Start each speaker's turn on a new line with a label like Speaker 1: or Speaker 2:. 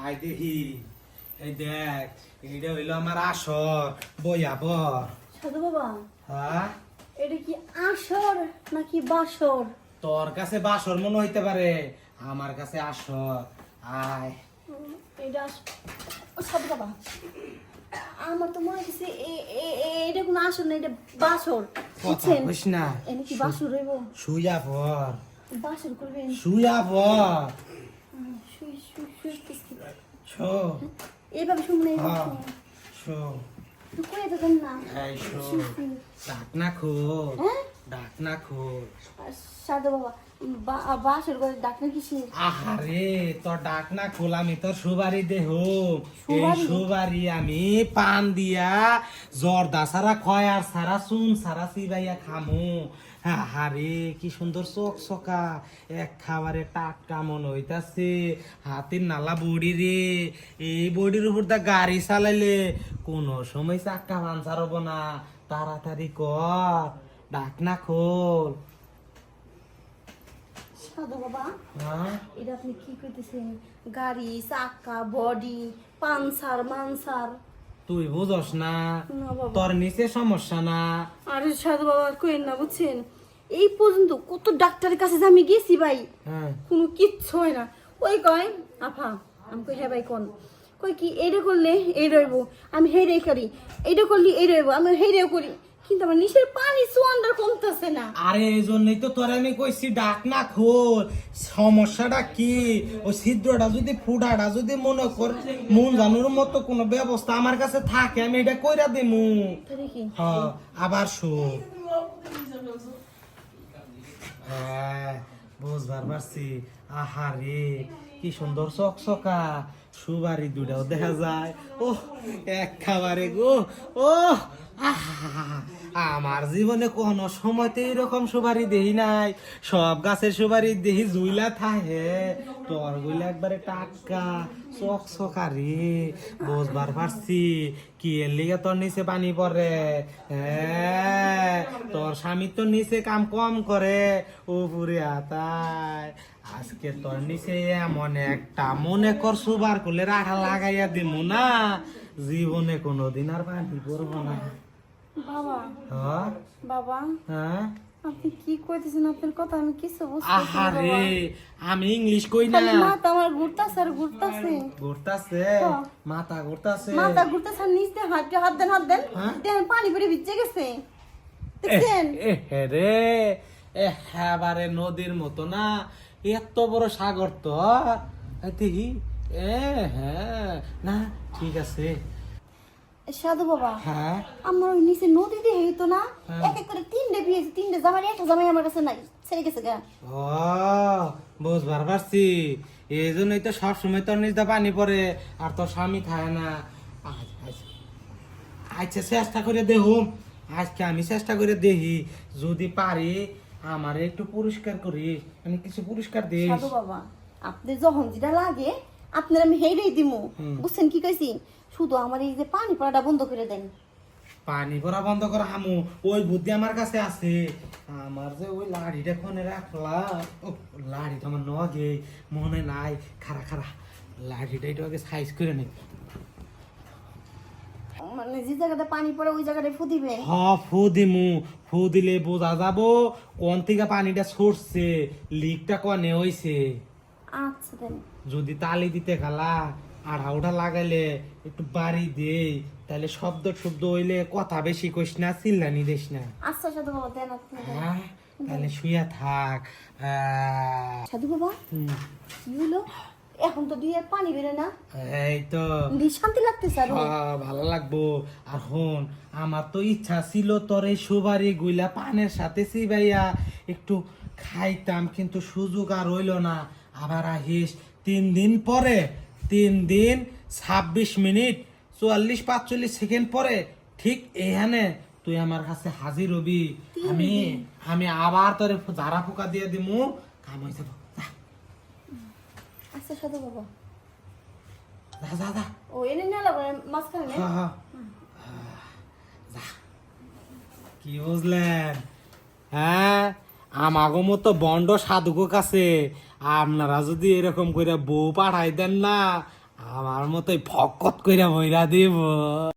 Speaker 1: I দেখি এই দেখ এইটা হইলো আমার আসর বইয়াবর।
Speaker 2: সাধু বাবা,
Speaker 1: হ্যাঁ
Speaker 2: এটা কি আসর নাকি বাসর?
Speaker 1: তোর কাছে বাসর মনে হইতে পারে, আমার কাছে আসর। আয়
Speaker 2: এটা সাধু বাবা, আমার তো মনে হচ্ছে এটা কোনো আসর না, এটা বাসর।
Speaker 1: কথা
Speaker 2: বুঝছেন?
Speaker 1: কইস না,
Speaker 2: এনে কি বাসর হইব?
Speaker 1: শুইয়া পর,
Speaker 2: বাসর করবেন?
Speaker 1: শুইয়া পর। শো
Speaker 2: এইভাবে শুনলে
Speaker 1: হ্যাঁ শো
Speaker 2: করে দেবেন না।
Speaker 1: এই শো ডাক না খোল,
Speaker 2: হ্যাঁ
Speaker 1: ডাক না খোল।
Speaker 2: সাধু বাবা, বাসর করে ডাকনা কিসের?
Speaker 1: আহারে তোর ডাক না খোল, আমি তোর সুবারি দেহ। এই
Speaker 2: সুবারি?
Speaker 1: সুবারি আমি পান দিয়া জর্দা সারা খয় আর সারা চুন সারা চিবাইয়া খামু। আহারে কি সুন্দর চকচকা, এক খাবারে টাটকা মনে হইতাছে। হাতের নালা বডি রে, এই বডির উপর দা গাড়ি চালাইলে কোনো সময় চাক্কা পাঞ্চার হবো না। তাড়াতাড়ি কর, ডাক না খোল।
Speaker 2: সাধু বাবা,
Speaker 1: হ্যাঁ
Speaker 2: এটা আপনি কি করতেছেন? গাড়ি, চাকা, বডি, পানসার মানসার।
Speaker 1: তুই বুঝস না,
Speaker 2: না বাবা।
Speaker 1: তোর নিচে সমস্যা না।
Speaker 2: আরে সাধু বাবা কইেন না, বুঝছেন? এই পর্যন্ত কত ডাক্তারের কাছে যে আমি গেছি ভাই,
Speaker 1: হ্যাঁ
Speaker 2: কোনো কিচ্ছু হয় না। ওই কয় আফা, আমি কই হ্যাঁ ভাই কোন, কই কি এইটা করলে এই রইব, আমি হেরে করি, এইটা করলে এই রইব, আমি হেরে করি, কিন্তু আমার নিচের পানি সোয়ান্ডার কমতেছে না।
Speaker 1: আরে এই জন্যই তো তোর আমি কইছি ডাক না খোল। সমস্যাটা কি, ওই ছিদ্রটা যদি ফুটাটা যদি মনে কর মন জানুর মতো কোনো ব্যবস্থা আমার কাছে থাকে, আমি এটা কইরা দিমু।
Speaker 2: তাই কি?
Speaker 1: হ্যাঁ আবার শো। হ্যাঁ বুঝবার পারছি। আহারে কি সুন্দর চকচকা, সুবারি দুটাও দেখা যায়। ও এক খাবারে গো, ও আমার জীবনে কোনো সময়তে এরকম সুপারি দেহি নাই। সব গাছের সুপারি দেহি জুইলা থাকে, তোর গুলা একবারে টাটকা চকচকা রে। বুঝবার পারছি কি এর লিগে তোর নিচে পানি পড়ে। হ্যাঁ তোর স্বামী তোর নিচে কাম কম করে, উপরে আতায়। আজকে তোর নিচে এমন একটা মনে কর সুবার করলে রাখা লাগাইয়া দিমু না, জীবনে কোনোদিন আর পানি পড়বো না।
Speaker 2: বাবা,
Speaker 1: হ্যাঁ
Speaker 2: বাবা
Speaker 1: হ্যাঁ
Speaker 2: আপনি কি কইতেছেন? আপনার কথা আমি কিছু বুঝতেছি না
Speaker 1: আহারে
Speaker 2: বাবা।
Speaker 1: আমি ইংলিশ কই না।
Speaker 2: খালি মাথা আমার ঘুরতাছে আর ঘুরতাছে।
Speaker 1: ঘুরতাছে
Speaker 2: হ্যাঁ।
Speaker 1: মাথা ঘুরতাছে।
Speaker 2: মাথা ঘুরতেছে আর নিচ দিয়ে হাত দেন হাত দেন,
Speaker 1: হ্যাঁ?
Speaker 2: দেখেন পানি পড়ে ভিজে গেছে, দেখছেন?
Speaker 1: রে এবারে নদীর মতো না, এত বড় সাগর তো দেখি। হ্যাঁ না ঠিক আছে।
Speaker 2: সাধু বাবা,
Speaker 1: হ্যাঁ
Speaker 2: আমার ওই নিচে নদী দিয়ে হইতো না,
Speaker 1: হ্যাঁ।
Speaker 2: এক এক করে তিনটে বিয়েছে, তিনটে জামাই, একটা জামাই আমার কাছে নাই, ছেড়ে গেছে গা।
Speaker 1: ও বুঝবার পারছি, এই জন্যই তো সবসময় তোর নিজ পানি পড়ে আর তোর স্বামী খায় না। আচ্ছা চেষ্টা করে দেখুম, আজকে আমি চেষ্টা করে দেখি যদি পারি আমার একটু পুরস্কার করি, আমি কিছু পুরস্কার দিই।
Speaker 2: সাধু বাবা, আপনি যখন যেটা লাগে আপনার আমি হেরেই দিমু, বুঝছেন কি কইছি? শুধু আমার এই যে পানি পড়াটা বন্ধ করে দেন।
Speaker 1: পানি ভরা বন্ধ করা হামু, ওই বুদ্ধি আমার কাছে আছে। আমার যে ওই লাড়িটা কোনে রাখলাম, ও লাড়িটা আমার নগে মনে নাই। খারা খারা লাড়িটা একটু আগে সাইজ করে নি।
Speaker 2: মানে যে জায়গাতে পানি পড়ে ওই জায়গাটায় ফু দিবে?
Speaker 1: হ ফু দিমু, ফু দিলে বোঝা যাবো কোন থেকে পানিটা ছড়ছে, লিকটা কনে হইছে।
Speaker 2: আচ্ছা দেন।
Speaker 1: যদি তালি দিতে গেলা আর হাউটা লাগাইলে একটু বাড়ি দেই, তাহলে শব্দ শব্দ হইলে কথা বেশি কইস না, চিল্লানি দিস না।
Speaker 2: আচ্ছা সাধু বাবা দেন আপনি দেন।
Speaker 1: হ্যাঁ তাহলে শুয়ে থাক।
Speaker 2: সাধু বাবা
Speaker 1: হুম,
Speaker 2: কি হলো? এখন তো দিয়ে পানি বেরোয় না,
Speaker 1: এই তো
Speaker 2: দিয়ে শান্তি লাগতেছে আর।
Speaker 1: ভালো লাগবো। আর হন আমার তো ইচ্ছা ছিল তোর এই সুবারি গুইলা পানের সাথে চিবাইয়া একটু খাইতাম, কিন্তু সুযোগ আর হইল না। আবার আহিস 3 দিন পরে, 3 দিন 26 মিনিট 44-45 সেকেন্ড পরে ঠিক এখানে তুই আমার কাছে হাজির হবি। আমি আমি আবার তোরে ঝাড়া ফুকা দিয়ে দিমু, কাম হয়ে যাবো।
Speaker 2: আচ্ছা সাধু বাবা,
Speaker 1: যা যা যা।
Speaker 2: ও এনে না লাগবে মাঝখানে না?
Speaker 1: হ্যাঁ, যা। কি বুঝলেন? হ্যাঁ আমাগো মতো বন্ড সাধুকো কাছে আপনারা যদি এরকম করে বউ পাঠাই দেন না, আমার মতোই ফকত কইরা বইরা দিব।